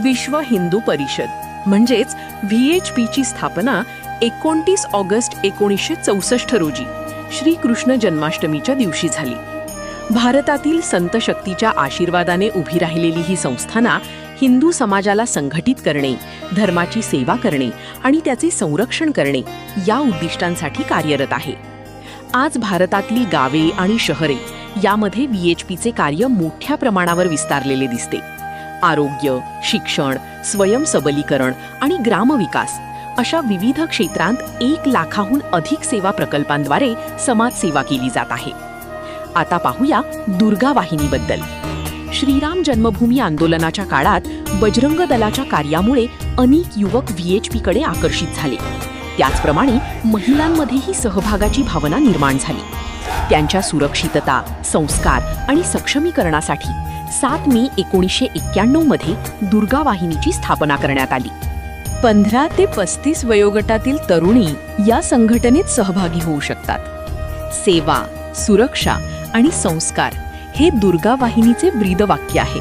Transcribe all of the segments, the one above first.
विश्व हिंदू परिषद म्हणजेच VHPची स्थापना 29 ऑगस्ट 1964 रोजी श्रीकृष्ण जन्माष्टमीच्या दिवशी झाली. भारतातील संत शक्तीच्या आशीर्वादाने उभी राहिलेली ही संस्थाना हिंदू समाजाला संघटित करणे, धर्माची सेवा करणे आणि त्याचे संरक्षण करणे या उद्दिष्टांसाठी कार्यरत आहे. आज भारतातली गावे आणि शहरे यामध्ये VHPचे कार्य मोठ्या प्रमाणावर विस्तारलेले दिसते. आरोग्य, शिक्षण, स्वयंसबलीकरण आणि ग्रामविकास अशा विविध क्षेत्रांत 1 लाखाहून अधिक सेवा प्रकल्पांद्वारे समाजसेवा केली जात आहे. आता पाहूया दुर्गा वाहिनीबद्दल. श्रीराम जन्मभूमी आंदोलनाच्या काळात बजरंग दलाच्या कार्यामुळे अनेक युवक VHPकडे आकर्षित झाले. त्याचप्रमाणे महिलांमध्येही सहभागाची भावना निर्माण झाली. त्यांच्या सुरक्षितता, संस्कार आणि सक्षमीकरणासाठी 7 मे 1991 मध्ये दुर्गा वाहिनीची स्थापना करण्यात आली. 15 ते 35 वयोगटातील तरुणी या संघटनेत सहभागी होऊ शकतात. सेवा, सुरक्षा आणि संस्कार हे दुर्गा वाहिनीचे ब्रीदवाक्य आहे.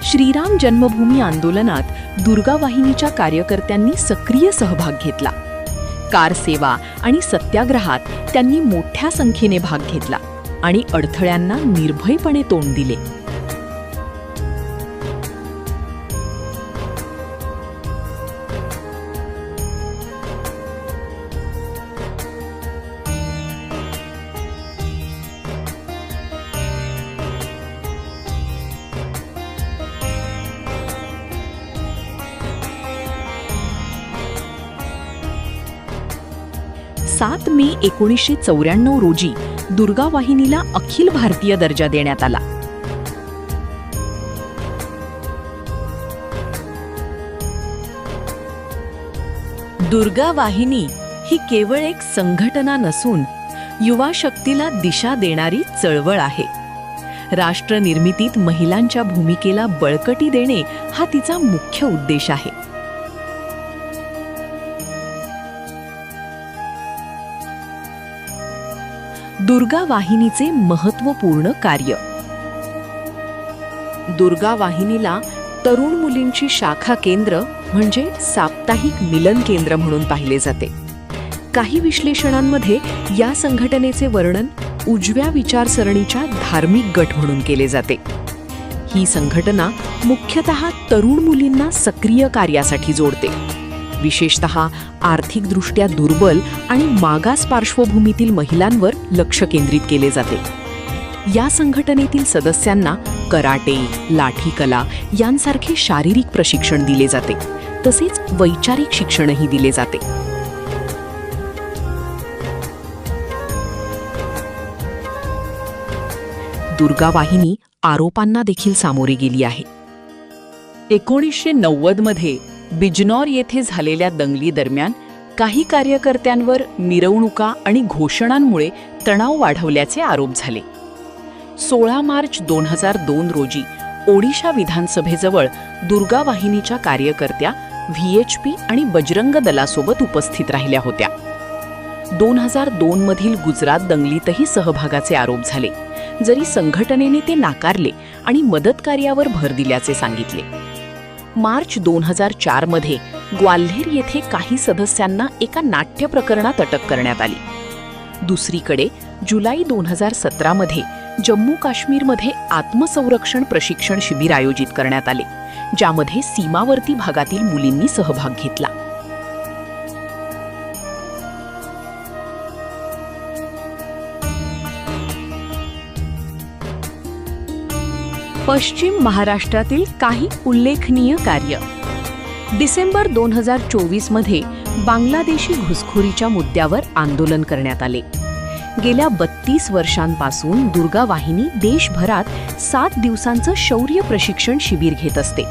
श्रीराम जन्मभूमी आंदोलनात दुर्गा वाहिनीच्या कार्यकर्त्यांनी सक्रिय सहभाग घेतला. कार सेवा आणि सत्याग्रहात त्यांनी मोठ्या संख्येने भाग घेतला आणि अडथळ्यांना निर्भयपणे तोंड दिले. सात मे 1994 रोजी दुर्गा वाहिनीला अखिल भारतीय दर्जा देण्यात आला. दुर्गा वाहिनी ही केवळ एक संघटना नसून युवा शक्तीला दिशा देणारी चळवळ आहे. राष्ट्र निर्मितीत महिलांच्या भूमिकेला बळकटी देणे हा तिचा मुख्य उद्देश आहे. दुर्गा वाहिनीचे महत्त्वपूर्ण कार्य. दुर्गा वाहिनीला तरुण मुलींची शाखा केंद्र म्हणजे साप्ताहिक मिलन केंद्र म्हणून पाहिले जाते. काही विश्लेषणांमध्ये या संघटनेचे वर्णन उजव्या विचारसरणीच्या धार्मिक गट म्हणून केले जाते. ही संघटना मुख्यतः तरुण मुलींना सक्रिय कार्यासाठी जोडते. विशेषतः आर्थिकदृष्ट्या दुर्बल आणि मागास पार्श्वभूमीतील महिलांवर लक्ष केंद्रित केले जाते. या संघटनेतील सदस्यांना कराटे, लाठीकला यांसारखे शारीरिक प्रशिक्षण दिले जाते. तसेच वैचारिक शिक्षणही दिले जाते. दुर्गा वाहिनी आरोपांना देखील सामोरे गेली आहे. 1990 मध्ये बिजनौर येथे झालेल्या दंगलीदरम्यान काही कार्यकर्त्यांवर मिरवणुका आणि घोषणांमुळे तणाव वाढवल्याचे आरोप झाले. 16 मार्च 2002 रोजी ओडिशा विधानसभेजवळ दुर्गा वाहिनीच्या कार्यकर्त्या VHP आणि बजरंग दलासोबत उपस्थित राहिल्या होत्या. 2002 मधील गुजरात दंगलीतही सहभागाचे आरोप झाले, जरी संघटनेने ते नाकारले आणि मदत कार्यावर भर दिल्याचे सांगितले. मार्च 2004 मध्ये ग्वाल्हेर येथे काही सदस्यांना एका नाट्य प्रकरणात अटक करण्यात आली. दुसरीकडे जुलै 2017 मध्ये जम्मू काश्मीरमध्ये आत्मसंरक्षण प्रशिक्षण शिबिर आयोजित करण्यात आले, ज्यामध्ये सीमावर्ती भागातील मुलींनी सहभाग घेतला. पश्चिम महाराष्ट्रातील काही उल्लेखनीय कार्य. डिसेंबर 2024 मध्ये बांगलादेशी घुसखोरीच्या मुद्द्यावर आंदोलन करण्यात आले. गेल्या 32 वर्षांपासून दुर्गा वाहिनी देशभरात 7 दिवसांचं शौर्य प्रशिक्षण शिबिर घेत असते.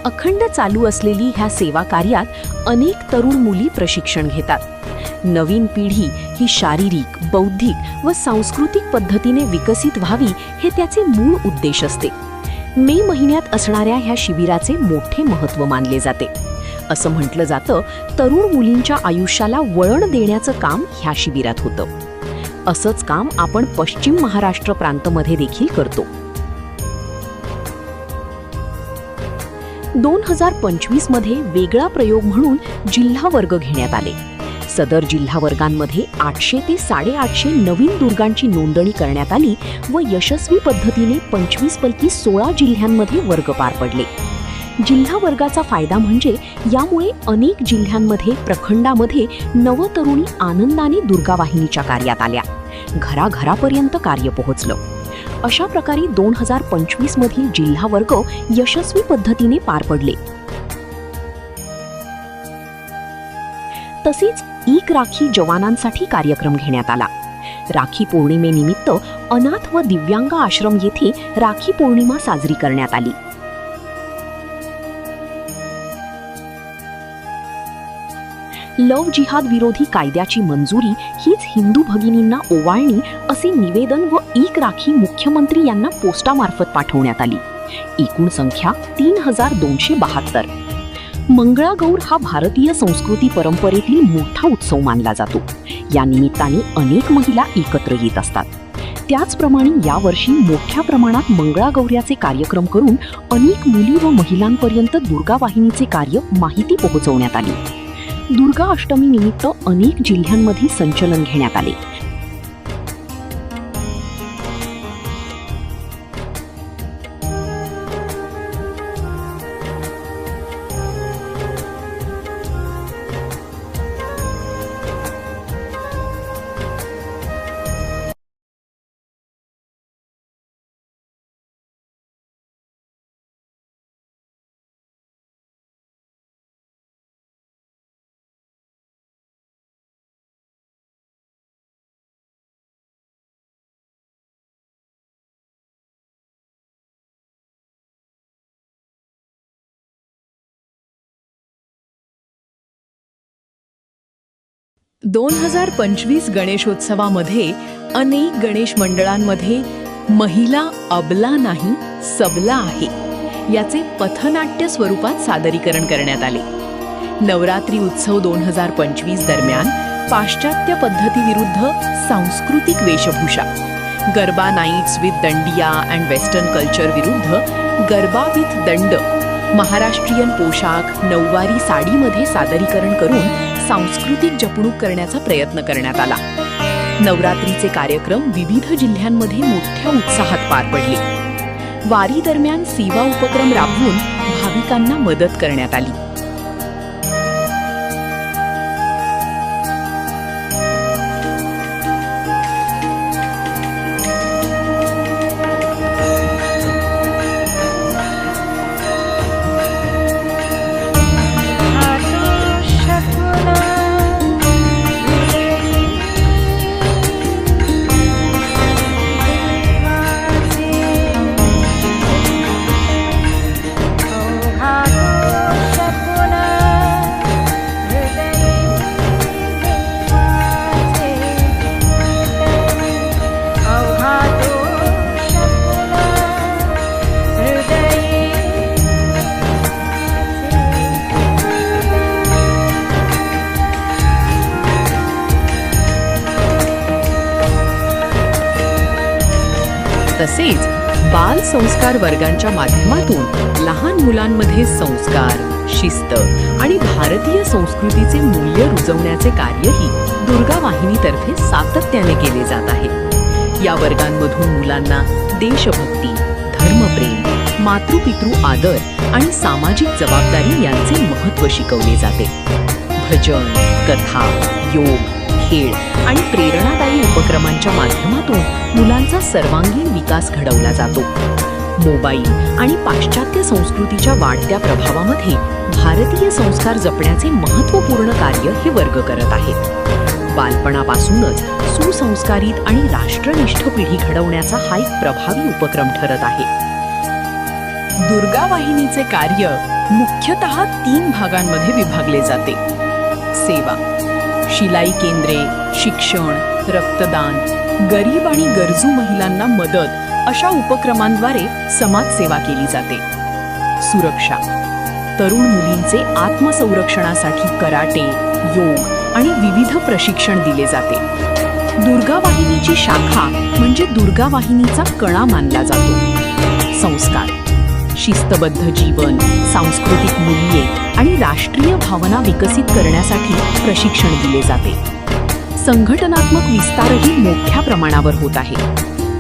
अखंड चालू असलेली ह्या सेवा कार्यात अनेक तरुण मुली प्रशिक्षण घेतात. नवीन पिढी ही शारीरिक, बौद्धिक व सांस्कृतिक पद्धतीने विकसित व्हावी हे त्याचे मूळ उद्देश असते. मे महिन्यात असणाऱ्या ह्या शिबिराचे मोठे महत्त्व मानले जाते. असं म्हटलं जातं, तरुण मुलींच्या आयुष्याला वळण देण्याचं काम ह्या शिबिरात होतं. असंच काम आपण पश्चिम महाराष्ट्र प्रांतमध्ये देखील करतो. 2025 मध्ये वेगळा प्रयोग म्हणून जिल्हा वर्ग घेण्यात आले. सदर जिल्हा वर्गांमध्ये 800 ते 850 नवीन दुर्गांची नोंदणी करण्यात आली व यशस्वी पद्धतीने 25 पैकी 16 जिल्ह्यांमध्ये वर्ग पार पडले. जिल्हा वर्गाचा फायदा म्हणजे यामुळे अनेक जिल्ह्यांमध्ये प्रखंडामध्ये नवतरुणी आनंदाने दुर्गा वाहिनीच्या कार्यात आल्या. घराघरापर्यंत कार्य पोहोचलं. अशा प्रकारे 2025 मधील जिल्हा वर्ग यशस्वी पद्धतीने पार पडले. तसेच ईक राखी जवानांसाठी कार्यक्रम घेण्यात आला. राखी पौर्णिमेनिमित्त अनाथ व दिव्यांग आश्रम येथे राखी पौर्णिमा साजरी करण्यात आली. लव जिहाद विरोधी कायद्याची मंजुरी हीच हिंदू भगिनींना ओवाळणी असे निवेदन व ईक राखी मुख्यमंत्री यांना पोस्टामार्फत पाठवण्यात आली. एकूण संख्या 3272. मंगळागौर हा भारतीय संस्कृती परंपरेतील मोठा उत्सव मानला जातो. या निमित्ताने अनेक महिला एकत्र येत असतात. त्याचप्रमाणे यावर्षी मोठ्या प्रमाणात मंगळागौर्याचे कार्यक्रम करून अनेक मुली व महिलांपर्यंत दुर्गा वाहिनीचे कार्य माहिती पोहोचवण्यात आली. दुर्गा अष्टमी निमित्त अनेक जिल्ह्यांमध्ये संचलन घेण्यात आले. दोन 2025 गणेशोत्सवामध्ये अनेक गणेश मंडळांमध्ये महिला अबला नाही सबला आहे याचे पथनाट्य स्वरूपात सादरीकरण करण्यात आले. नवरात्री उत्सव 2025 दरम्यान पाश्चात्य पद्धतीविरुद्ध सांस्कृतिक वेशभूषा, garba nights with dandiya and western culture विरुद्ध गरबा विथ दंड, महाराष्ट्रीयन पोशाख नऊवारी साडीमध्ये सादरीकरण करून सांस्कृतिक जपणूक करण्याचा प्रयत्न करण्यात आला. नवरात्रीचे कार्यक्रम विविध जिल्ह्यांमध्ये मोठ्या उत्साहात पार पडले. वारी दरम्यान सेवा उपक्रम राबवून भाविकांना मदत करण्यात आली. तसेच बाल संस्कार वर्गांच्या माध्यमातून लहान मुलांमध्ये संस्कार, शिस्त आणि भारतीय संस्कृतीचे मूल्य रुजवण्याचे कार्यही दुर्गा वाहिनीतर्फे सातत्याने केले जात आहे. या वर्गांमधून मुलांना देशभक्ती, धर्मप्रेम, मातृपितृ आदर आणि सामाजिक जबाबदारी यांचे महत्त्व शिकवले जाते. भजन, कथा, योग, खेळ आणि प्रेरणादायी उपक्रमांच्या माध्यमातून मुलांचा सर्वांगीण विकास घडवला जातो. मोबाईल आणि पाश्चात्य संस्कृतीच्या वाढत्या प्रभावामध्ये भारतीय संस्कार जपण्याचे महत्त्वपूर्ण कार्य हे वर्ग करत आहेत. बालपणापासूनच सुसंस्कारित आणि राष्ट्रनिष्ठ पिढी घडवण्याचा हा एक प्रभावी उपक्रम ठरत आहे. दुर्गा वाहिनीचे कार्य मुख्यतः 3 भागांमध्ये विभागले जाते. सेवा, शिलाई केंद्रे, शिक्षण, रक्तदान, गरीब आणि गरजू महिलांना मदत अशा उपक्रमांद्वारे समाजसेवा केली जाते. सुरक्षा, तरुण मुलींचे आत्मसंरक्षणासाठी कराटे, योग आणि विविध प्रशिक्षण दिले जाते. दुर्गा वाहिनीची शाखा म्हणजे दुर्गा वाहिनीचा कणा मानला जातो. संस्कार, शिस्तबद्ध जीवन, सांस्कृतिक मूल्ये आणि राष्ट्रीय भावना विकसित करण्यासाठी प्रशिक्षण दिले जाते. संघटनात्मक विस्तारही मोठ्या प्रमाणावर होत आहे.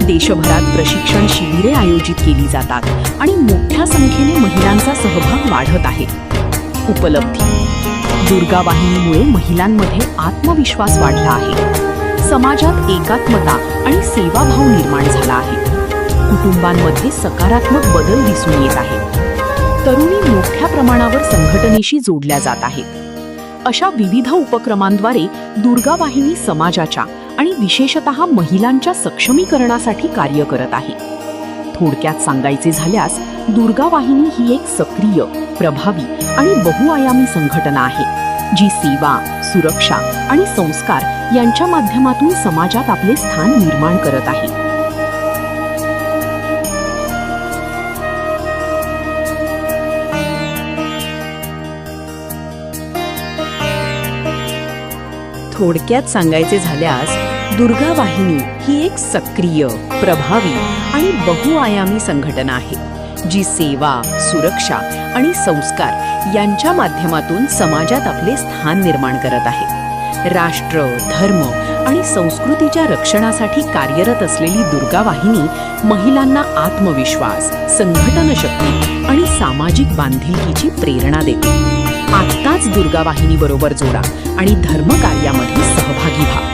देशभरात प्रशिक्षण शिबिरे आयोजित केली जातात आणि मोठ्या संख्येने महिलांचा सहभाग वाढत आहे. उपलब्धी: दुर्गा वाहिनीमुळे महिलांमध्ये आत्मविश्वास वाढला आहे. समाजात एकात्मता आणि सेवाभाव निर्माण झाला आहे. कुटुंबांमध्ये सकारात्मक बदल दिसून येत आहे. तरुणी मोठ्या प्रमाणावर संघटनेशी जोडल्या जात आहेत. अशा विविध उपक्रमांद्वारे दुर्गा वाहिनी समाजाच्या आणि विशेषतः महिलांच्या सक्षमीकरणासाठी कार्य करत आहे. थोडक्यात सांगायचे झाल्यास दुर्गा वाहिनी ही एक सक्रिय, प्रभावी आणि बहुआयामी संघटना आहे, जी सेवा, सुरक्षा आणि संस्कार यांच्या माध्यमातून समाजात आपले स्थान निर्माण करत आहे. थोडक्यात सांगायचे झाल्यास दुर्गा वाहिनी ही एक सक्रिय, प्रभावी आणि बहुआयामी संघटना आहे, जी सेवा, सुरक्षा आणि संस्कार यांच्या माध्यमातून समाजात आपले स्थान निर्माण करत आहे. राष्ट्र, धर्म आणि संस्कृतीच्या रक्षणासाठी कार्यरत असलेली दुर्गा वाहिनी महिलांना आत्मविश्वास, संघटन शक्ती आणि सामाजिक बांधिलकीची प्रेरणा देते. आत्ताच दुर्गा वाहिनी बरोबर जोडा आणि धर्मकार्यामध्ये सहभागी व्हा.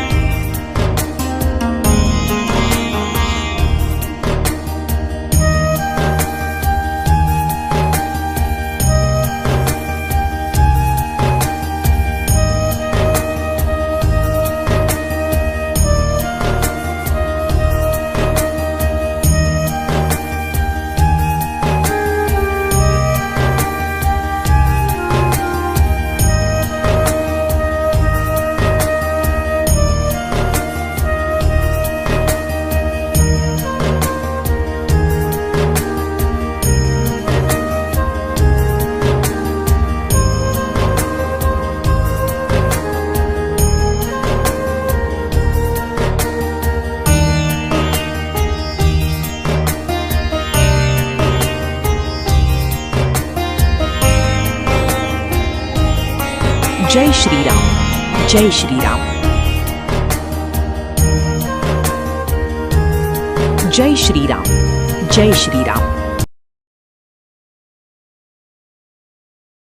जय श्रीराम. जय श्रीराम. जय श्रीराम. जय श्रीराम.